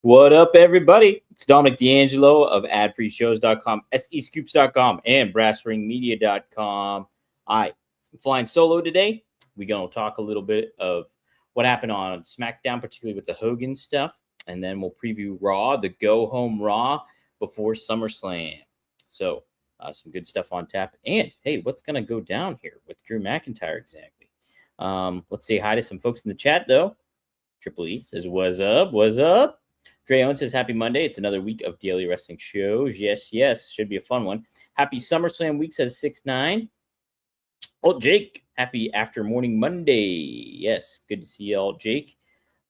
What up, everybody? It's Dominic D'Angelo of adfreeshows.com, SEScoops.com, and brassringmedia.com. I'm flying solo today. We're going to talk a little bit of what happened on SmackDown, particularly with the Hogan stuff, and then we'll preview Raw, the go-home Raw before SummerSlam. So, some good stuff on tap. And, hey, what's going to go down here with Drew McIntyre exactly? Let's say hi to some folks in the chat, though. Triple E says, what's up? What's up? Dre Owen says, happy Monday. It's another week of daily wrestling shows. Yes. Should be a fun one. Happy SummerSlam week, says 6'9". Oh, Jake, happy after morning Monday. Yes, good to see you all, Jake.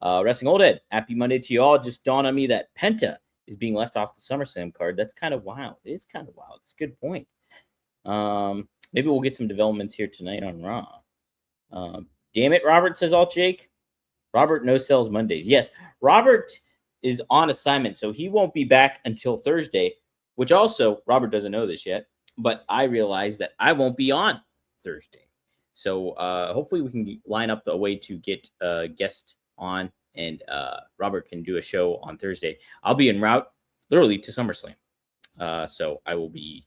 Wrestling Old Ed, happy Monday to you all. Just dawned on me that Penta is being left off the SummerSlam card. That's kind of wild. It is kind of wild. It's a good point. Maybe we'll get some developments here tonight on Raw. Damn it, Robert, says Alt Jake. Robert no sells Mondays. Yes, Robert is on assignment, so he won't be back until Thursday, which also, Robert doesn't know this yet, but I realized that I won't be on Thursday. So hopefully we can line up a way to get a guest on, and Robert can do a show on Thursday. I'll be en route literally to SummerSlam. So I will be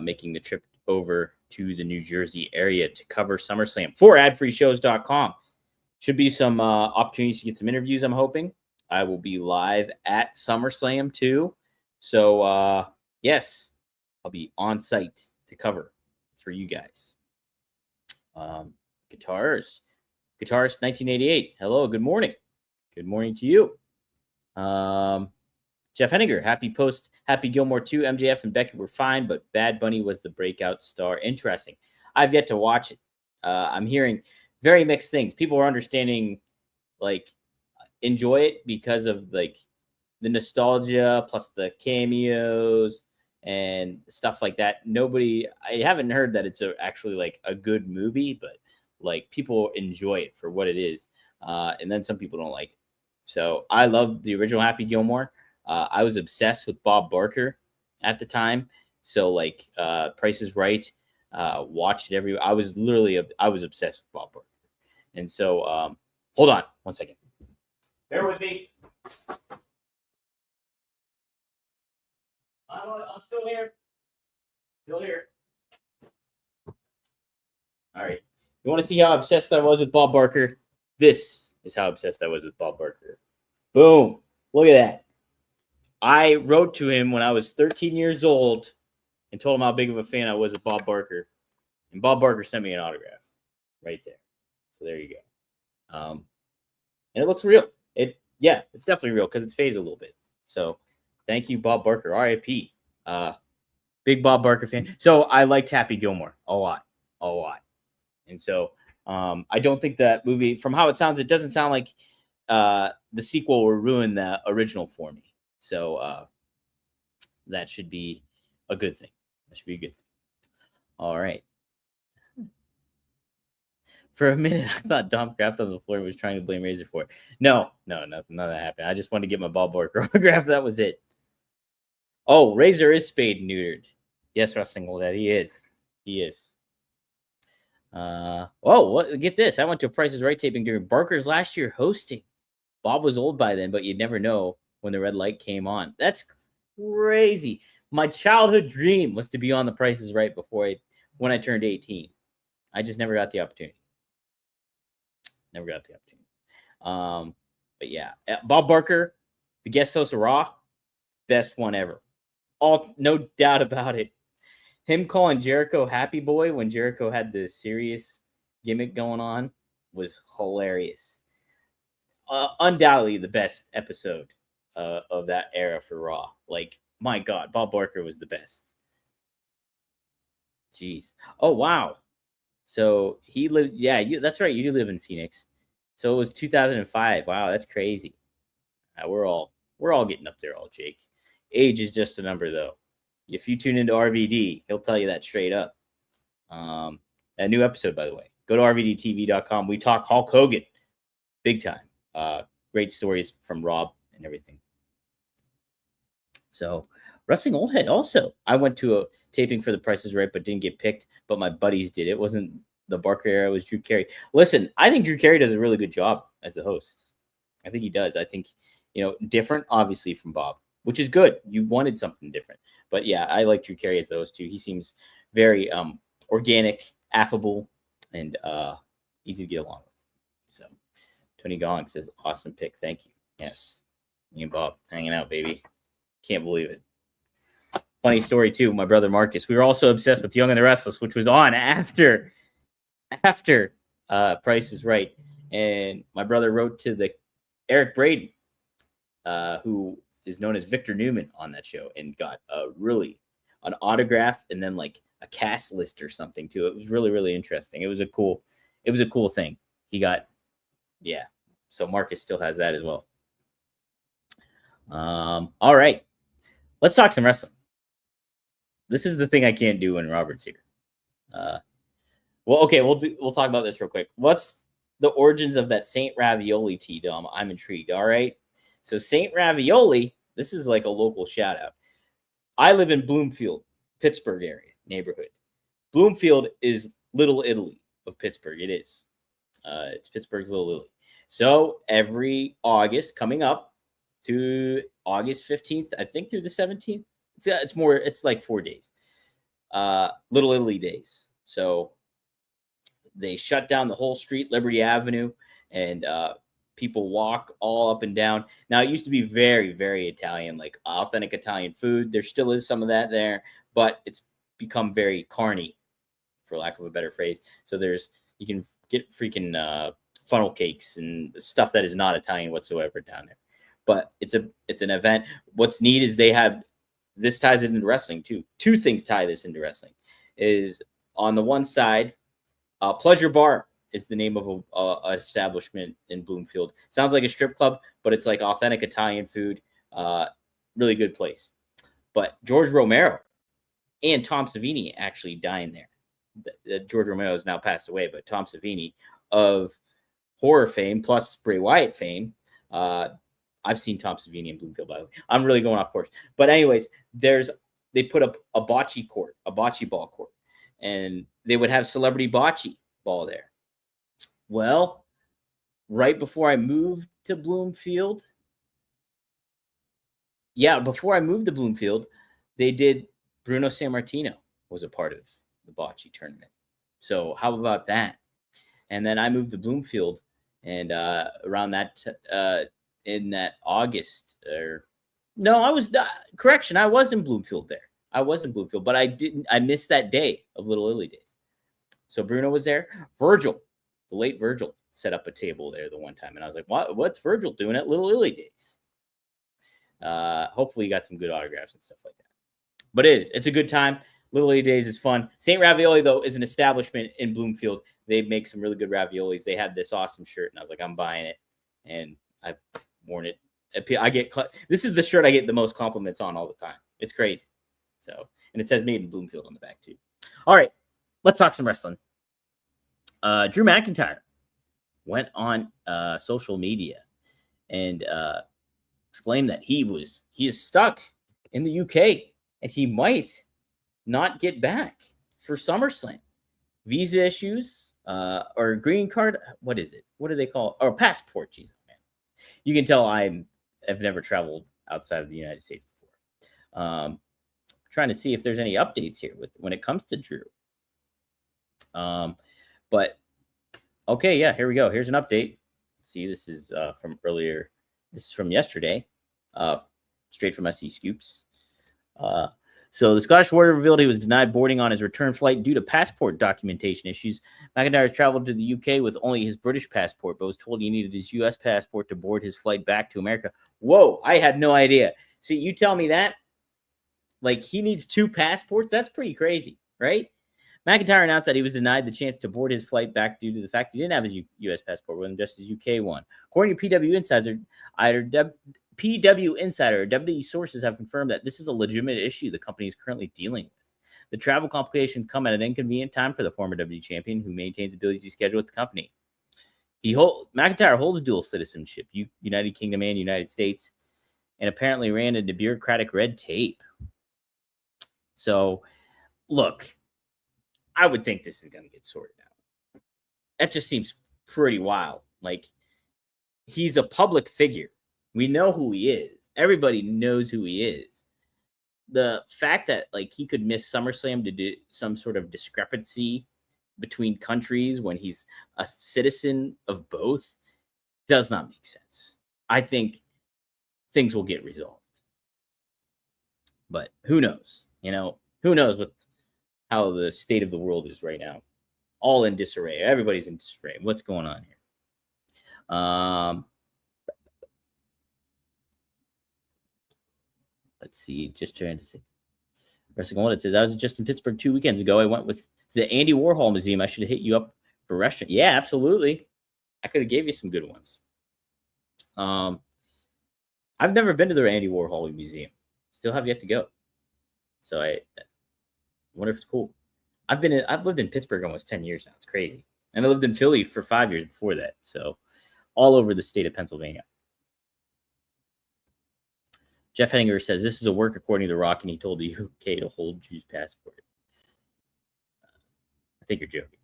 making the trip over to the New Jersey area to cover SummerSlam for adfreeshows.com. Should be some opportunities to get some interviews, I'm hoping. I will be live at SummerSlam too. So, yes, I'll be on site to cover for you guys. Guitarist 1988. Hello, good morning. Good morning to you. Jeff Henniger, Happy Gilmore 2. MJF and Becky were fine, but Bad Bunny was the breakout star. Interesting. I've yet to watch it. I'm hearing very mixed things. People are understanding, enjoy it because of the nostalgia plus the cameos and stuff like that. I haven't heard that it's actually a good movie, but people enjoy it for what it is. And then some people don't like it. So I love the original Happy Gilmore. I was obsessed with Bob Barker at the time. So Price is Right, watched it I was obsessed with Bob Barker. And so, hold on one second. Bear with me. I'm still here. Still here. All right. You want to see how obsessed I was with Bob Barker? This is how obsessed I was with Bob Barker. Boom. Look at that. I wrote to him when I was 13 years old and told him how big of a fan I was of Bob Barker. And Bob Barker sent me an autograph right there. So there you go. And it looks real. It's definitely real because it's faded a little bit. So thank you, Bob Barker. RIP. Big Bob Barker fan. So I liked Happy Gilmore a lot. And so I don't think that movie, from how it sounds, it doesn't sound like the sequel will ruin the original for me. So that should be a good thing. All right. For a minute, I thought Dom Kraft on the floor was trying to blame Razor for it. No, nothing. None of that happened. I just wanted to get my Bob Barker autograph. That was it. Oh, Razor is spayed and neutered. Yes, Wrestling Old Dad. He is. Get this. I went to a Price is Right taping during Barker's last year hosting. Bob was old by then, but you'd never know when the red light came on. That's crazy. My childhood dream was to be on the Price is Right when I turned 18. I just never got the opportunity. But yeah, Bob Barker, the guest host of Raw, best one ever. No doubt about it. Him calling Jericho Happy Boy when Jericho had the serious gimmick going on was hilarious. Undoubtedly the best episode of that era for Raw. My God, Bob Barker was the best. Jeez. Oh, wow. So he lived, that's right. You do live in Phoenix. So it was 2005. Wow, that's crazy. We're all getting up there, Jake. Age is just a number, though. If you tune into RVD, he'll tell you that straight up. A new episode, by the way. Go to rvdtv.com. We talk Hulk Hogan, big time. Great stories from Rob and everything. So Wrestling Old Head also. I went to a taping for The Price is Right, but didn't get picked. But my buddies did. It wasn't the Barker era. It was Drew Carey. Listen, I think Drew Carey does a really good job as the host. I think he does. I think different, obviously, from Bob, which is good. You wanted something different. But yeah, I like Drew Carey as those two. He seems very organic, affable, and easy to get along with. So Tony Gong says, awesome pick. Thank you. Yes. Me and Bob hanging out, baby. Can't believe it. Funny story, too. My brother Marcus. We were also obsessed with Young and the Restless, which was on after Price is Right. And my brother wrote to the Eric Braden, who is known as Victor Newman on that show, and got an autograph and then like a cast list or something too. It was really, really interesting. It was a cool thing. He got, yeah. So Marcus still has that as well. All right. Let's talk some wrestling. This is the thing I can't do when Robert's here. Well, okay, we'll talk about this real quick. What's the origins of that Saint Ravioli tea, Dom? I'm intrigued. All right. So Saint Ravioli, this is like a local shout out. I live in Bloomfield, Pittsburgh area neighborhood. Bloomfield is Little Italy of Pittsburgh. It is. It's Pittsburgh's Little Italy. So every August, coming up to August 15th, I think through the 17th. It's like 4 days. Little Italy days. So they shut down the whole street, Liberty Avenue, and people walk all up and down. Now, it used to be very, very Italian, like authentic Italian food. There still is some of that there, but it's become very carny, for lack of a better phrase. So you can get freaking funnel cakes and stuff that is not Italian whatsoever down there. But it's an event. What's neat is this ties it into wrestling too. Two things tie this into wrestling. Is on the one side, Pleasure Bar is the name of a establishment in Bloomfield. Sounds like a strip club, but it's like authentic Italian food. Really good place. But George Romero and Tom Savini actually dine there. George Romero has now passed away, but Tom Savini of horror fame plus Bray Wyatt fame. I've seen Tom Savini in Bloomfield, by the way. I'm really going off course. But anyways, they put up a bocce ball court, and they would have celebrity bocce ball there. Well, right before I moved to Bloomfield, they did Bruno Sammartino was a part of the bocce tournament. So how about that? And then I moved to Bloomfield, and around that in that August, I was in Bloomfield there. I was in Bloomfield, but I missed that day of Little Italy days. So Bruno was there. Virgil, the late Virgil, set up a table there the one time, and I was like, what's Virgil doing at Little Italy days? Hopefully you got some good autographs and stuff like that. But it's a good time. Little Italy days is fun. St. Ravioli, though, is an establishment in Bloomfield. They make some really good raviolis. They had this awesome shirt, and I was like, I'm buying it. And I've worn it. This is the shirt I get the most compliments on all the time. It's crazy. So, and it says made in Bloomfield on the back too. All right, let's talk some wrestling. Drew McIntyre went on social media and exclaimed that he is stuck in the UK and he might not get back for SummerSlam. Visa issues or green card. What is it? What do they call it? Or passport? Jesus, man. You can tell I've never traveled outside of the United States before. Trying to see if there's any updates here when it comes to Drew. But okay, yeah, here we go. Here's an update. See, this is from earlier. This is from yesterday, straight from SE Scoops. So the Scottish Warrior revealed he was denied boarding on his return flight due to passport documentation issues. McIntyre has traveled to the UK with only his British passport, but was told he needed his US passport to board his flight back to America. Whoa, I had no idea. See, you tell me that. Like, he needs two passports? That's pretty crazy, right? McIntyre announced that he was denied the chance to board his flight back due to the fact he didn't have his U.S. passport with him, just his UK one. According to PW Insider, WWE sources have confirmed that this is a legitimate issue the company is currently dealing with. The travel complications come at an inconvenient time for the former WWE champion, who maintains a busy schedule with the company. McIntyre holds dual citizenship, United Kingdom and United States, and apparently ran into bureaucratic red tape. So, look, I would think this is going to get sorted out. That just seems pretty wild. Like, he's a public figure. We know who he is. Everybody knows who he is. The fact that like he could miss SummerSlam to do some sort of discrepancy between countries when he's a citizen of both does not make sense. I think things will get resolved. But who knows? Who knows what how the state of the world is right now. All in disarray. Everybody's in disarray. What's going on here? Let's see. Just trying to see. Wrestling One. It says I was just in Pittsburgh 2 weekends ago. I went with the Andy Warhol Museum. I should have hit you up for restaurant. Yeah, absolutely. I could have gave you some good ones. I've never been to the Andy Warhol Museum. Still have yet to go. So I wonder if it's cool. I've lived in Pittsburgh almost 10 years now. It's crazy. And I lived in Philly for 5 years before that. So all over the state of Pennsylvania. Jeff Henninger says this is a work according to The Rock, and he told the UK to hold Drew's passport. I think you're joking.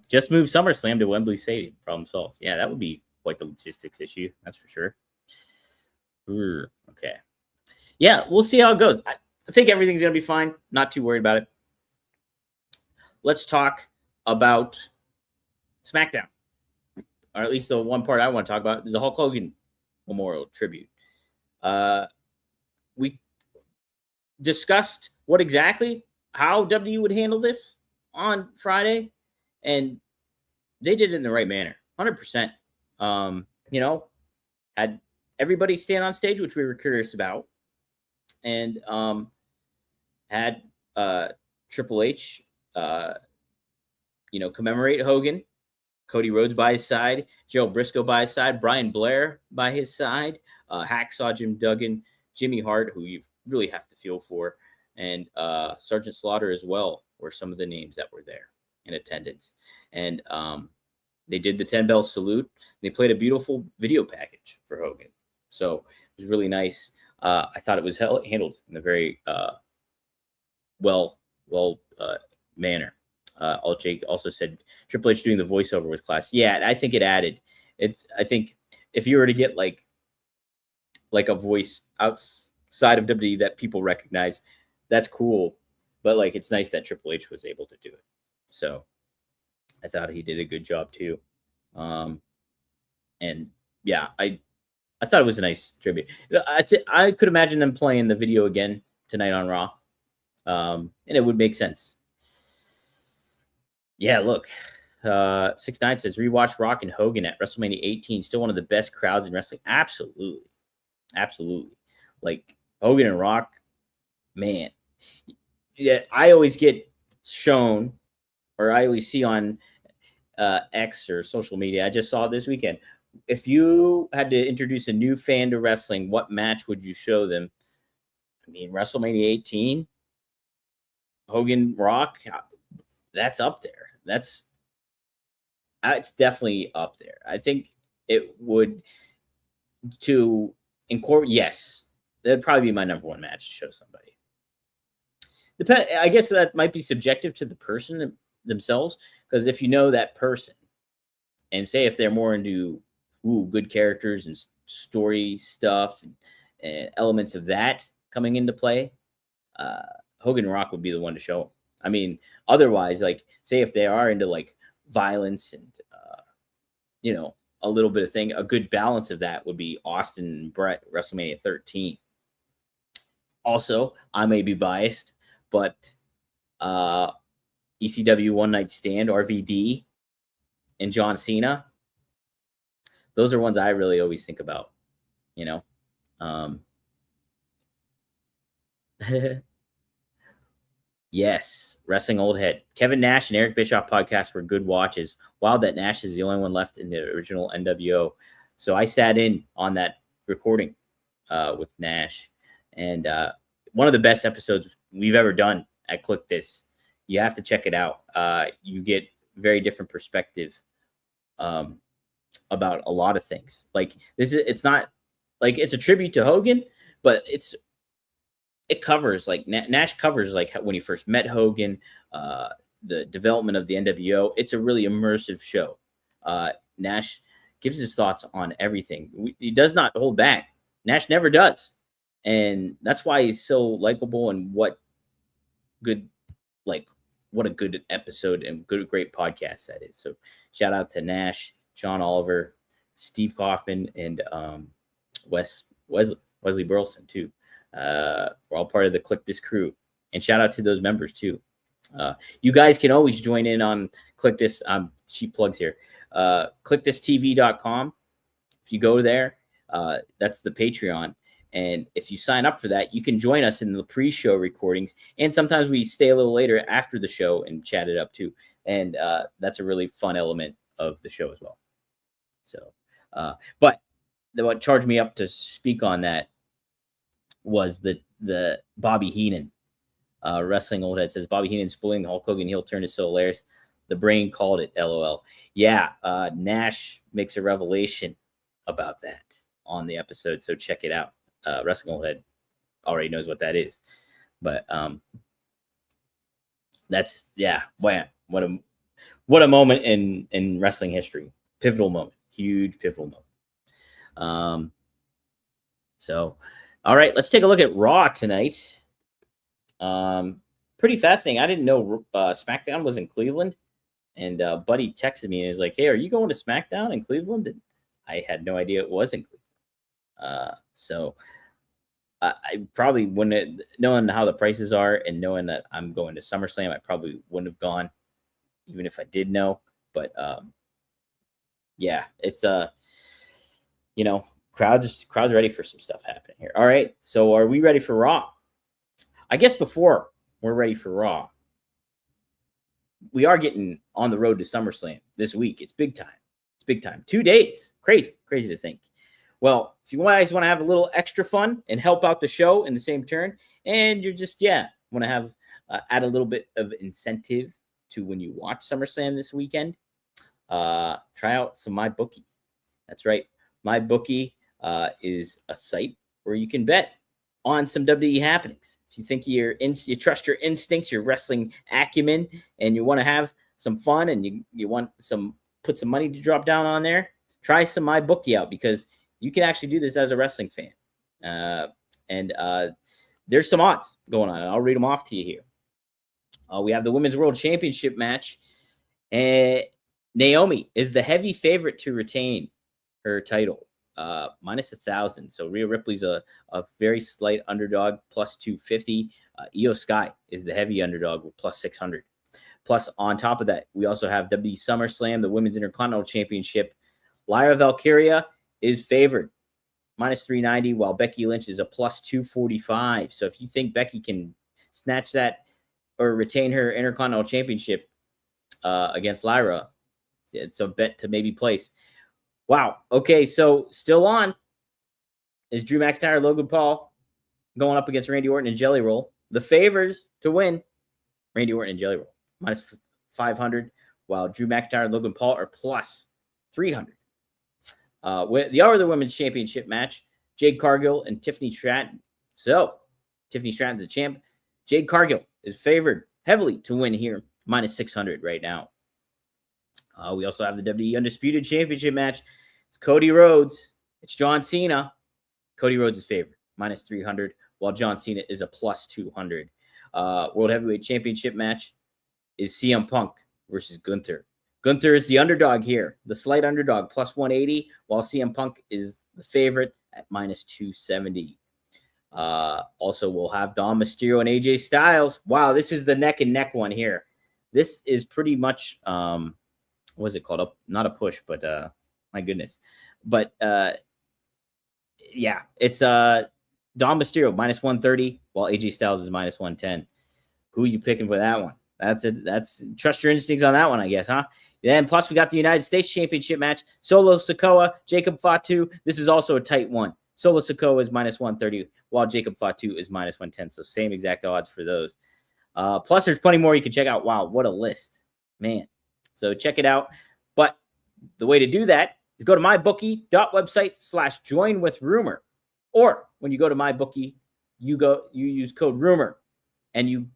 Just move SummerSlam to Wembley Stadium. Problem solved. Yeah, that would be quite the logistics issue. That's for sure. Okay. Yeah, we'll see how it goes. I think everything's going to be fine. Not too worried about it. Let's talk about SmackDown. Or at least the one part I want to talk about is the Hulk Hogan Memorial Tribute. We discussed how WWE would handle this on Friday, and they did it in the right manner, 100%. Had everybody stand on stage, which we were curious about, and had Triple H, commemorate Hogan. Cody Rhodes by his side, Joe Briscoe by his side, Brian Blair by his side, Hacksaw Jim Duggan, Jimmy Hart, who you really have to feel for, and Sergeant Slaughter as well were some of the names that were there in attendance. And they did the 10-bell salute. They played a beautiful video package for Hogan. So it was really nice. I thought it was handled in a very well manner. Jake also said Triple H doing the voiceover was class. Yeah, I think it added. I think if you were to get like a voice outside of WWE that people recognize, that's cool. But like, it's nice that Triple H was able to do it. So I thought he did a good job too. And yeah, I thought it was a nice tribute. I could imagine them playing the video again tonight on Raw, and it would make sense. Yeah, look, 6ix9ine says rewatch Rock and Hogan at WrestleMania 18. Still one of the best crowds in wrestling. Absolutely. Like Hogan and Rock, man. Yeah, I always get shown, or I always see on X or social media. I just saw it this weekend. If you had to introduce a new fan to wrestling, what match would you show them? I mean, WrestleMania 18, Hogan, Rock, that's up there. It's definitely up there. I think it would to incorporate. Yes, that'd probably be my number one match to show somebody. I guess that might be subjective to the person themselves, because if you know that person, and say if they're more into good characters and story stuff and elements of that coming into play, Hogan and Rock would be the one to show them. I mean, otherwise, like, say if they are into like violence and a little bit of thing, a good balance of that would be Austin and Brett, WrestleMania 13. Also, I may be biased, but ECW One Night Stand, RVD, and John Cena, those are ones I really always think about, Yes, Wrestling Old Head. Kevin Nash and Eric Bischoff podcast were good watches. Wild that Nash is the only one left in the original NWO. So I sat in on that recording with Nash, and one of the best episodes we've ever done at Click This. You have to check it out. You get very different perspective about a lot of things. Like it's not like it's a tribute to Hogan, but it covers like Nash covers like when he first met Hogan, the development of the NWO. It's a really immersive show. Nash gives his thoughts on everything. He does not hold back. Nash never does. And that's why he's so likable, and what a good episode and great podcast that is. So shout out to Nash, Sean Oliver, Steve Kaufman, and Wesley Burleson too. We're all part of the Click This crew, and shout out to those members too. You guys can always join in on Click This. Cheap plugs here. ClickThisTV.com. If you go there, that's the Patreon. And if you sign up for that, you can join us in the pre-show recordings. And sometimes we stay a little later after the show and chat it up too. And that's a really fun element of the show as well. So, but what charged me up to speak on that was the Bobby Heenan. Wrestling Old Head says Bobby Heenan bullying Hulk Hogan heel turn is so hilarious. The brain called it, LOL. Yeah, Nash makes a revelation about that on the episode, so check it out. Wrestling Old Head already knows what that is, but that's what a moment in wrestling history. Pivotal moment, huge pivotal moment. So, all right, let's take a look at Raw tonight. Pretty fascinating. I didn't know SmackDown was in Cleveland, and Buddy texted me and was like, "Hey, are you going to SmackDown in Cleveland?" And I had no idea it was in Cleveland. So I probably wouldn't, knowing how the prices are and knowing that I'm going to SummerSlam, I probably wouldn't have gone, even if I did know. But yeah, it's crowds ready for some stuff happening here. All right, so are we ready for Raw? I guess before we're ready for Raw, we are getting on the road to SummerSlam this week. It's big time. It's big time. 2 days. Crazy to think. Well, if you guys want to have a little extra fun and help out the show in the same turn, and you're just, want to have add a little bit of incentive to when you watch SummerSlam this weekend, try out some MyBookie. That's right. MyBookie is a site where you can bet on some WWE happenings. If you think you trust your instincts, your wrestling acumen, and you want to have some fun and you want put some money to drop down on there, try some MyBookie out, because you can actually do this as a wrestling fan. And there's some odds going on. I'll read them off to you here. We have the Women's World Championship match. Naomi is the heavy favorite to retain her title, minus 1,000. So Rhea Ripley's a very slight underdog, plus 250. Io Sky is the heavy underdog with plus 600. Plus, on top of that, we also have WWE SummerSlam, the Women's Intercontinental Championship. Lyra Valkyria is favored, minus 390, while Becky Lynch is a plus 245. So if you think Becky can snatch that or retain her Intercontinental Championship against Lyra, it's a bet to maybe place. Wow. Okay, so still on is Drew McIntyre, Logan Paul going up against Randy Orton and Jelly Roll. The favors to win, Randy Orton and Jelly Roll, minus 500, while Drew McIntyre and Logan Paul are plus 300. With the other women's championship match, Jade Cargill and Tiffany Stratton. So, Tiffany Stratton's the champ. Jade Cargill is favored heavily to win here, minus 600 right now. We also have the WWE Undisputed Championship match. It's Cody Rhodes. It's John Cena. Cody Rhodes is favored, minus 300, while John Cena is a plus 200. World Heavyweight Championship match is CM Punk versus Gunther. Gunther is the underdog here, the slight underdog, plus 180, while CM Punk is the favorite at minus 270. Also, we'll have Dom Mysterio and AJ Styles. Wow, this is the neck and neck one here. This is pretty much, what is it called? Not a push, but my goodness. But it's Dom Mysterio minus 130, while AJ Styles is minus 110. Who are you picking for that one? That's it. That's trust your instincts on that one, I guess, huh? Then plus we got the United States Championship match. Solo Sikoa, Jacob Fatu. This is also a tight one. Solo Sikoa is minus 130, while Jacob Fatu is minus 110. So same exact odds for those. Plus there's plenty more you can check out. Wow, what a list, man. So check it out. But the way to do that is go to mybookie.website/joinwithrumor. Or when you go to MyBookie, you use code rumor and you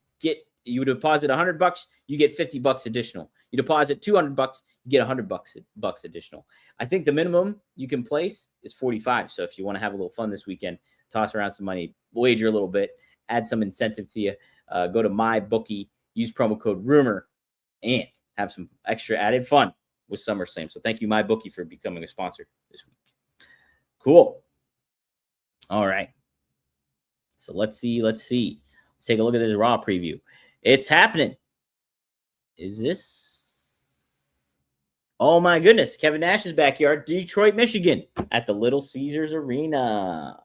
deposit $100, you get $50 additional. You deposit $200, you get $100 additional. I think the minimum you can place is 45. So if you want to have a little fun this weekend, toss around some money, wager a little bit, add some incentive to you. Go to MyBookie, use promo code Rumor, and have some extra added fun with SummerSlam. So thank you, MyBookie, for becoming a sponsor this week. Cool. All right. So let's see. Let's take a look at this Raw preview. It's happening. Is this? Oh my goodness. Kevin Nash's backyard, Detroit, Michigan, at the Little Caesars Arena.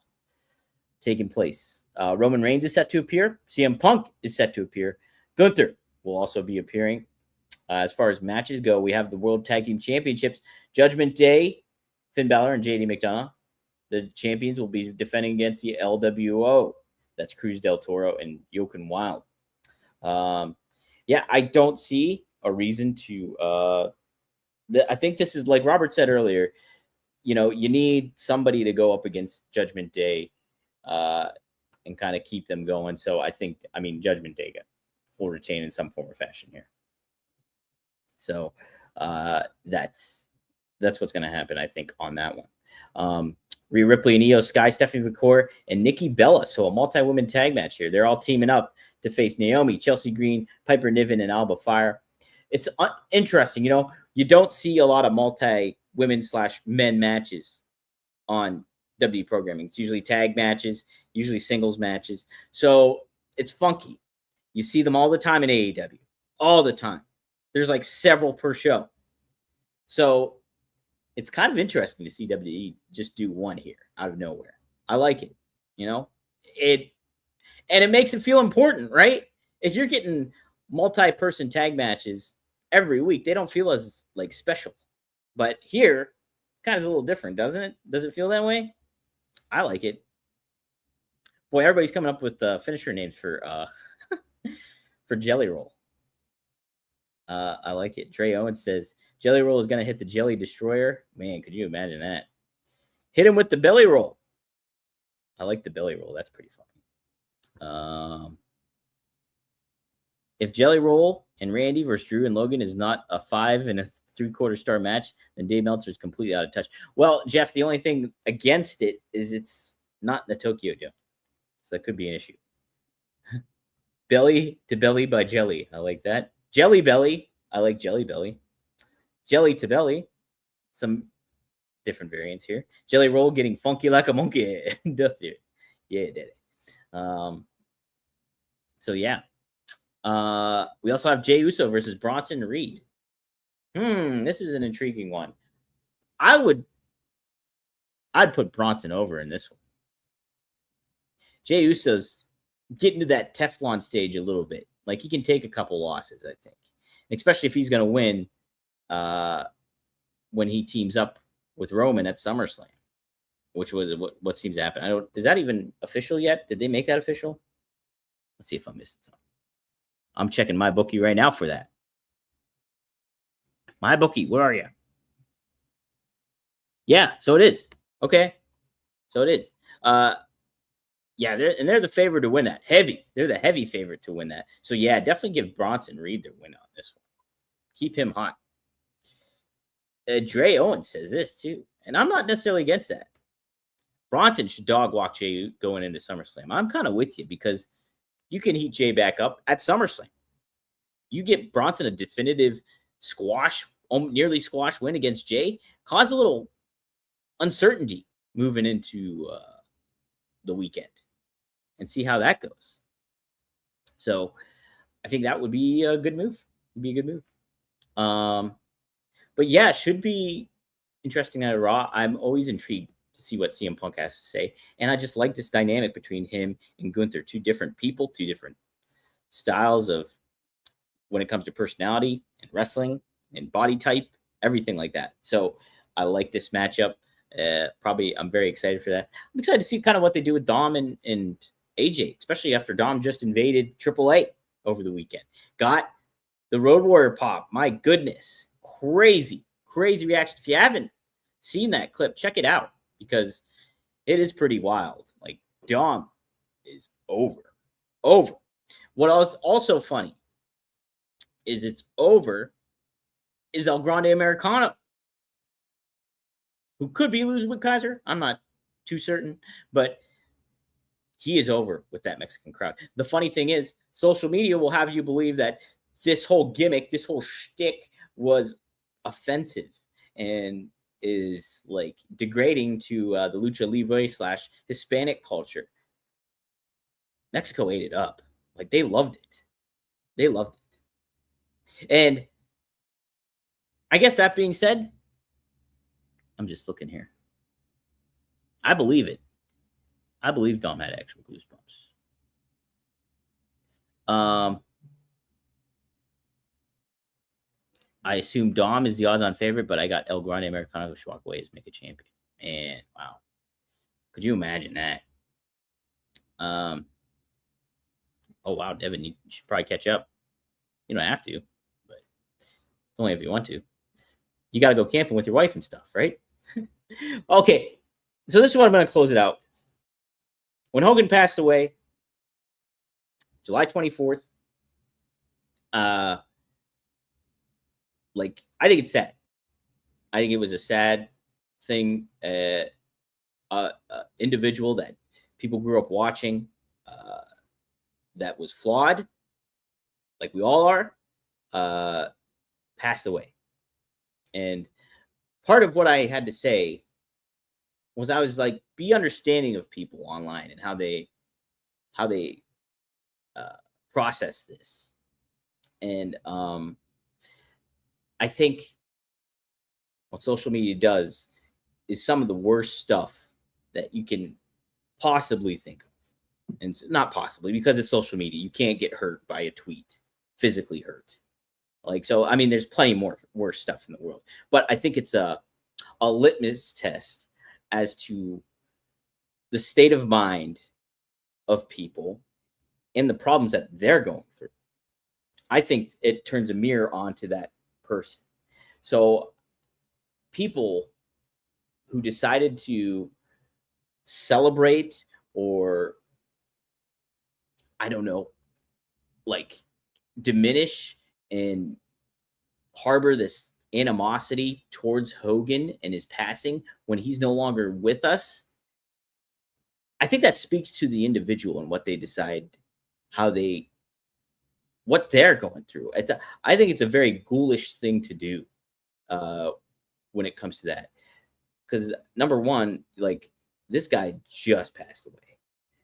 Taking place. Roman Reigns is set to appear. CM Punk is set to appear. Gunther will also be appearing. As far as matches go, we have the World Tag Team Championships. Judgment Day, Finn Balor and JD McDonough. The champions will be defending against the LWO. That's Cruz del Toro and Joaquin Wilde. Yeah, I don't see a reason to. I think this is like Robert said earlier. You know, you need somebody to go up against Judgment Day and kind of keep them going. So I mean, Judgment Day will retain in some form or fashion here. So that's what's going to happen, I think, on that one. Rhea Ripley and Io Sky, Stephanie McCoy, and Nikki Bella. So a multi-women tag match here. They're all teaming up to face Naomi, Chelsea Green, Piper Niven, and Alba Fire. It's interesting. You know, you don't see a lot of multi-women/men matches on WWE programming. It's usually tag matches, usually singles matches. So it's funky. You see them all the time in AEW. All the time. There's like several per show. So it's kind of interesting to see WWE just do one here out of nowhere. I like it. You know, it makes it feel important, right? If you're getting multi-person tag matches every week, they don't feel as like special. But here, kind of is a little different, doesn't it? Does it feel that way? I like it. Boy, everybody's coming up with finisher names for for Jelly Roll. I like it. Trey Owens says Jelly Roll is going to hit the Jelly Destroyer. Man, could you imagine that? Hit him with the belly roll. I like the belly roll. That's pretty funny. If Jelly Roll and Randy versus Drew and Logan is not a 5 3/4 star match, then Dave Meltzer is completely out of touch. Well, Jeff, the only thing against it is it's not in the Tokyo Dome. So that could be an issue. Belly to Belly by Jelly. I like that. Jelly Belly. I like Jelly Belly. Jelly to Belly. Some different variants here. Jelly Roll getting funky like a monkey. Yeah, it did it. So, yeah. We also have Jey Uso versus Bronson Reed. This is an intriguing one. I'd put Bronson over in this one. Jey Uso's getting to that Teflon stage a little bit. Like, he can take a couple losses, I think. Especially if he's going to win when he teams up with Roman at SummerSlam, which was what seems to happen. Is that even official yet? Did they make that official? Let's see if I'm missing something. I'm checking MyBookie right now for that. MyBookie, where are you? Yeah, so it is. Okay. So it is. Yeah, they're the favorite to win that. Heavy. They're the heavy favorite to win that. So, yeah, definitely give Bronson Reed the win on this one. Keep him hot. Dre Owens says this, too. And I'm not necessarily against that. Bronson should dog walk Jay going into SummerSlam. I'm kind of with you because you can heat Jay back up at SummerSlam. You get Bronson a definitive nearly squash win against Jay, cause a little uncertainty moving into the weekend and see how that goes. So I think that would be a good move. But yeah, should be interesting at Raw. I'm always intrigued to see what CM Punk has to say. And I just like this dynamic between him and Gunther. Two different people, two different styles of when it comes to personality and wrestling and body type, everything like that. So I like this matchup. I'm very excited for that. I'm excited to see kind of what they do with Dom and AJ, especially after Dom just invaded AAA over the weekend. Got the Road Warrior pop. My goodness. Crazy reaction. If you haven't seen that clip, check it out because it is pretty wild. Like, Dom is over. What was also funny is it's over is El Grande Americano, who could be losing with Kaiser. I'm not too certain, but he is over with that Mexican crowd. The funny thing is, social media will have you believe that this whole gimmick, this whole shtick was offensive and is like degrading to the lucha libre / Hispanic culture. Mexico ate it up. Like, they loved it. They loved it. And I guess that being said, I'm just looking here. I believe it. I believe Dom had actual goosebumps. I assume Dom is the odds-on favorite, but I got El Grande Americano to walk away as make a champion. And wow, could you imagine that? Oh wow, Devin, you should probably catch up. You don't have to, but only if you want to. You got to go camping with your wife and stuff, right? Okay, so this is what I'm going to close it out. When Hogan passed away, July 24th, like, I think it's sad. I think it was a sad thing. Individual that people grew up watching, that was flawed, like we all are, passed away. And part of what I had to say was, I was like, be understanding of people online and how they process this. And I think what social media does is some of the worst stuff that you can possibly think of. And not possibly, because it's social media. You can't get hurt by a tweet, physically hurt. Like, so, I mean, there's plenty more worse stuff in the world. But I think it's a litmus test as to the state of mind of people and the problems that they're going through. I think it turns a mirror onto that person. So people who decided to celebrate, or I don't know, like, diminish and harbor this animosity towards Hogan and his passing when he's no longer with us, I think that speaks to the individual and what they decide, what they're going through. I think it's a very ghoulish thing to do when it comes to that. Because number one, like, this guy just passed away.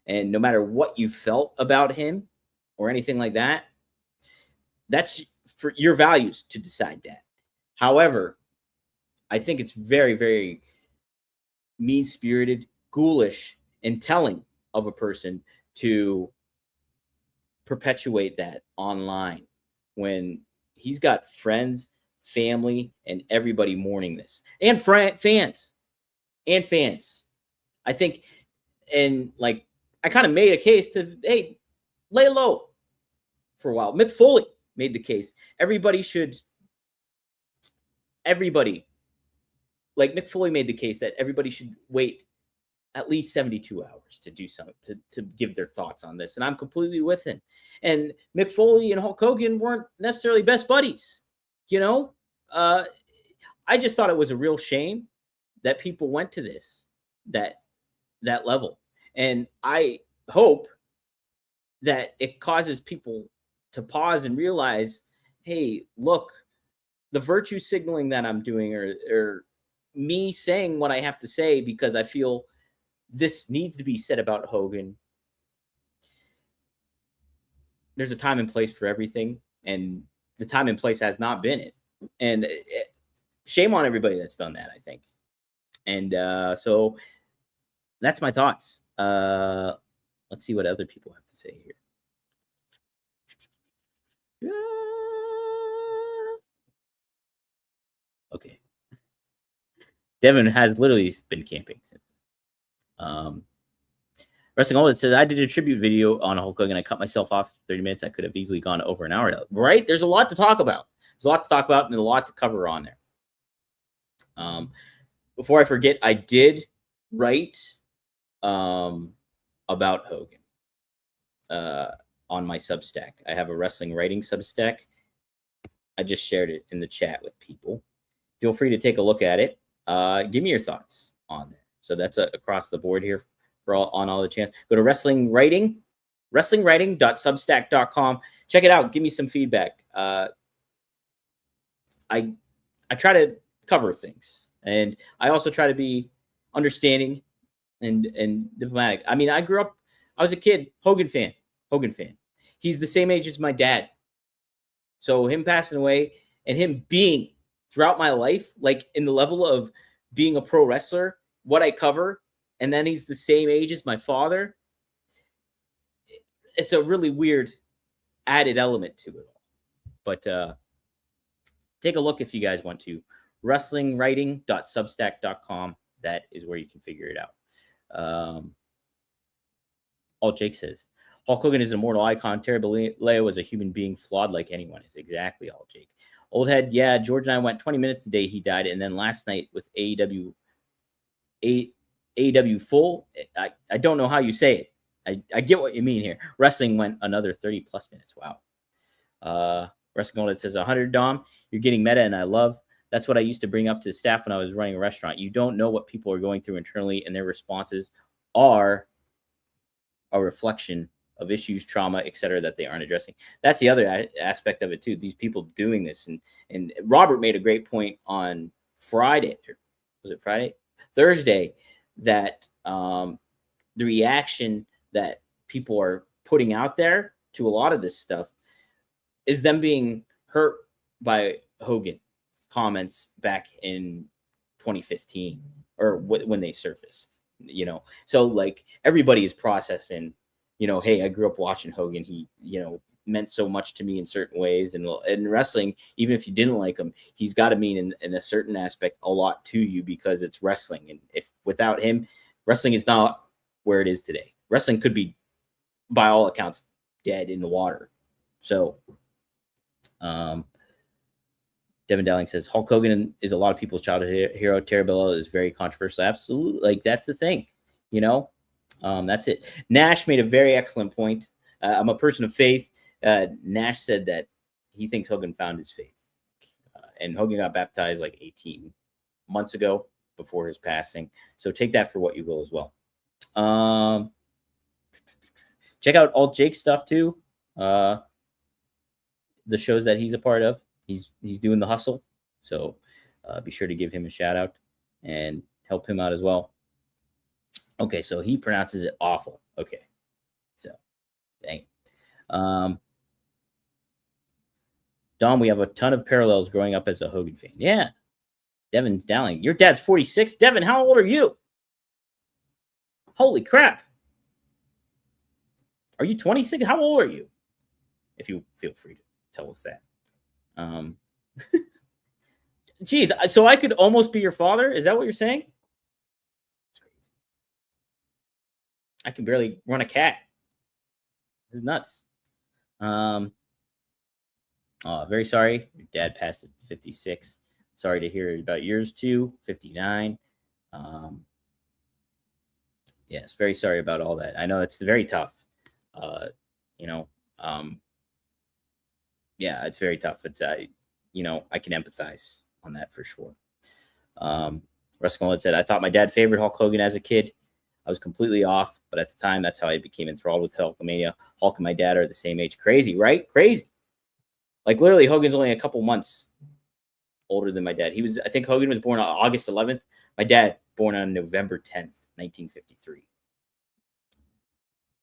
And no matter what you felt about him or anything like that, that's for your values to decide that. However, I think it's very, very mean-spirited, ghoulish, and telling of a person to perpetuate that online when he's got friends, family, and everybody mourning this, and fans. I think, and like, I kind of made a case to, hey, lay low for a while. Mick Foley made the case. Everybody, like Mick Foley made the case that everybody should wait at least 72 hours to do something, to give their thoughts on this. And I'm completely with him. And Mick Foley and Hulk Hogan weren't necessarily best buddies. You know, I just thought it was a real shame that people went to this, that level. And I hope that it causes people to pause and realize, hey, look, the virtue signaling that I'm doing, or me saying what I have to say because I feel this needs to be said about Hogan. There's a time and place for everything, and the time and place has not been it. And shame on everybody that's done that, I think. And so that's my thoughts. Let's see what other people have to say here. Okay. Devin has literally been camping. Wrestling All It says, I did a tribute video on Hulk Hogan. I cut myself off 30 minutes. I could have easily gone over an hour. Right? There's a lot to talk about. There's a lot to talk about and a lot to cover on there. Before I forget, I did write about Hogan on my Substack. I have a wrestling writing Substack. I just shared it in the chat with people. Feel free to take a look at it. Give me your thoughts on there. So that's across the board here for on all the channels. Go to wrestlingwriting.substack.com. Check it out. Give me some feedback. I try to cover things, and I also try to be understanding and diplomatic. I mean, I was a kid, Hogan fan. He's the same age as my dad. So him passing away and him being throughout my life, like in the level of being a pro wrestler, what I cover, and then he's the same age as my father. It's a really weird added element to it all. But take a look if you guys want to. Wrestlingwriting.substack.com. That is where you can figure it out. All Jake says, Hulk Hogan is an immortal icon. Terry Bollea was a human being flawed like anyone is. Exactly, all Jake. Old head, yeah, George and I went 20 minutes the day he died, and then last night with AEW full. I don't know how you say it. I get what you mean here. Wrestling went another 30 plus minutes. Wow. Wrestling Gold says 100, Dom. You're getting meta, and I love. That's what I used to bring up to the staff when I was running a restaurant. You don't know what people are going through internally, and their responses are a reflection of issues, trauma, etc., that they aren't addressing. That's the other aspect of it too. These people doing this, and Robert made a great point on Friday. Was it Friday? Thursday, that the reaction that people are putting out there to a lot of this stuff is them being hurt by Hogan comments back in 2015 or when they surfaced, you know. So like everybody is processing, you know, hey, I grew up watching Hogan. He, you know, meant so much to me in certain ways. And in wrestling, even if you didn't like him, he's got to mean in a certain aspect a lot to you because it's wrestling. And if without him, wrestling is not where it is today. Wrestling could be, by all accounts, dead in the water. So, Devin Dowling says Hulk Hogan is a lot of people's childhood hero. Terry Bollea is very controversial. Absolutely, like that's the thing, you know. That's it. Nash made a very excellent point. I'm a person of faith. Nash said that he thinks Hogan found his faith, and Hogan got baptized like 18 months ago before his passing. So take that for what you will as well. Check out Alt Jake's stuff too. The shows that he's a part of. He's doing the hustle. So be sure to give him a shout out and help him out as well. Okay, so he pronounces it awful. Okay, so dang it. Dom, we have a ton of parallels growing up as a Hogan fan. Yeah. Devin Dowling, your dad's 46. Devin, how old are you? Holy crap. Are you 26? How old are you? If you feel free to tell us that. Geez, so I could almost be your father? Is that what you're saying? That's crazy. I can barely run a cat. This is nuts. Very sorry. Your dad passed at 56. Sorry to hear about yours too. 59. Yes, very sorry about all that. I know it's very tough. You know, yeah, it's very tough. It's you know, I can empathize on that for sure. Russ Gold said, I thought my dad favored Hulk Hogan as a kid. I was completely off, but at the time, that's how I became enthralled with Hulkamania. Hulk and my dad are the same age. Crazy, right? Crazy. Like literally, Hogan's only a couple months older than my dad. I think Hogan was born on August 11th. My dad born on November 10th, 1953.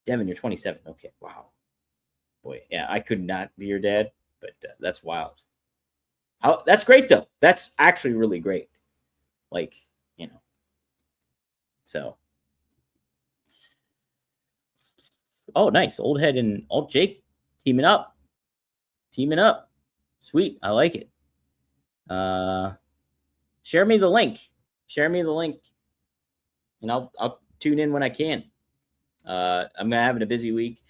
Devin, you're 27. Okay, wow. Boy, yeah, I could not be your dad, but that's wild. That's great though. That's actually really great. Like, you know. So. Oh, nice. Old Head and Alt Jake teaming up. Sweet. I like it. Share me the link. And I'll tune in when I can. I'm having a busy week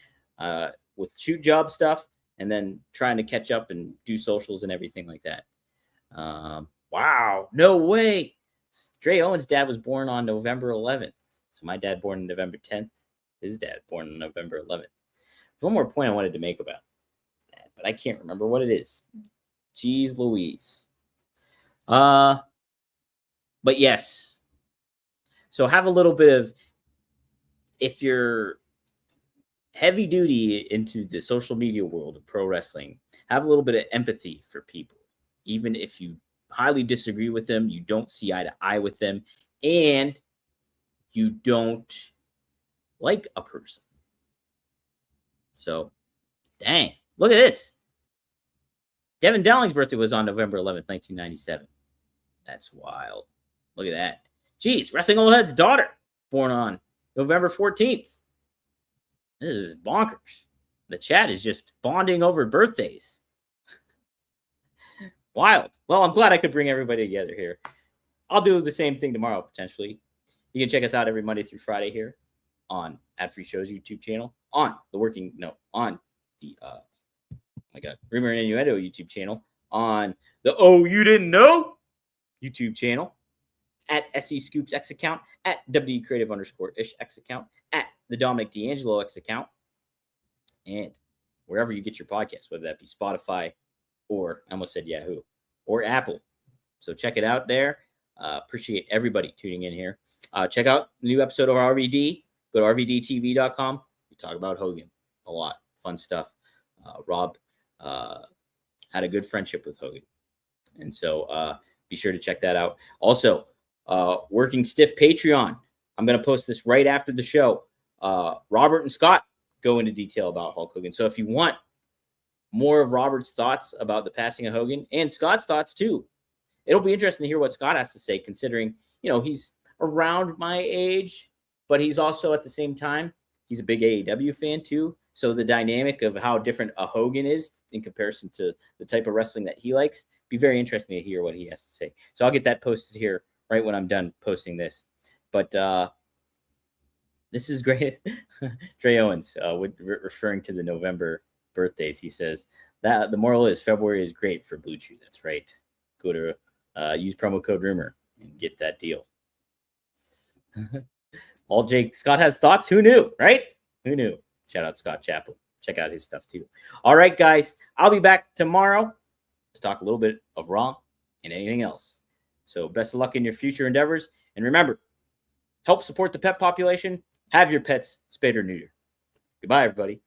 with shoot job stuff and then trying to catch up and do socials and everything like that. Wow. No way. Dre Owens' dad was born on November 11th. So my dad born on November 10th. His dad born on November 11th. One more point I wanted to make about that, but I can't remember what it is. Jeez Louise. But yes. So have a little bit of, if you're heavy duty into the social media world of pro wrestling, have a little bit of empathy for people. Even if you highly disagree with them, you don't see eye to eye with them, and you don't like a person. So, dang, look at this. Devin Dowling's birthday was on November 11th, 1997. That's wild. Look at that. Jeez, Wrestling Old Head's daughter, born on November 14th. This is bonkers. The chat is just bonding over birthdays. Wild. Well, I'm glad I could bring everybody together here. I'll do the same thing tomorrow, potentially. You can check us out every Monday through Friday here on Ad Free Shows YouTube channel, on the Rumor and Innuendo YouTube channel, on the Oh You Didn't Know YouTube channel, at SE Scoops X account, at WD Creative _ish X account, at the Dominic D'Angelo X account, and wherever you get your podcast, whether that be Spotify or, I almost said Yahoo, or Apple. So check it out there. Appreciate everybody tuning in here. Check out the new episode of RVD. Go to rvdtv.com. We talk about Hogan a lot. Fun stuff. Rob had a good friendship with Hogan. And so be sure to check that out. Also, Working Stiff Patreon. I'm going to post this right after the show. Robert and Scott go into detail about Hulk Hogan. So if you want more of Robert's thoughts about the passing of Hogan and Scott's thoughts too, it'll be interesting to hear what Scott has to say, considering, he's around my age, but he's also at the same time, he's a big AEW fan too. So the dynamic of how different a Hogan is in comparison to the type of wrestling that he likes, be very interesting to hear what he has to say. So I'll get that posted here right when I'm done posting this. But this is great. Trey Owens, referring to the November birthdays, he says that the moral is February is great for Blue Chew. That's right. Go to use promo code Rumor and get that deal. All Jake Scott has thoughts. Who knew, right? Who knew? Shout out Scott Chaplin. Check out his stuff too. All right, guys. I'll be back tomorrow to talk a little bit of Raw and anything else. So best of luck in your future endeavors. And remember, help support the pet population. Have your pets spayed or neutered. Goodbye, everybody.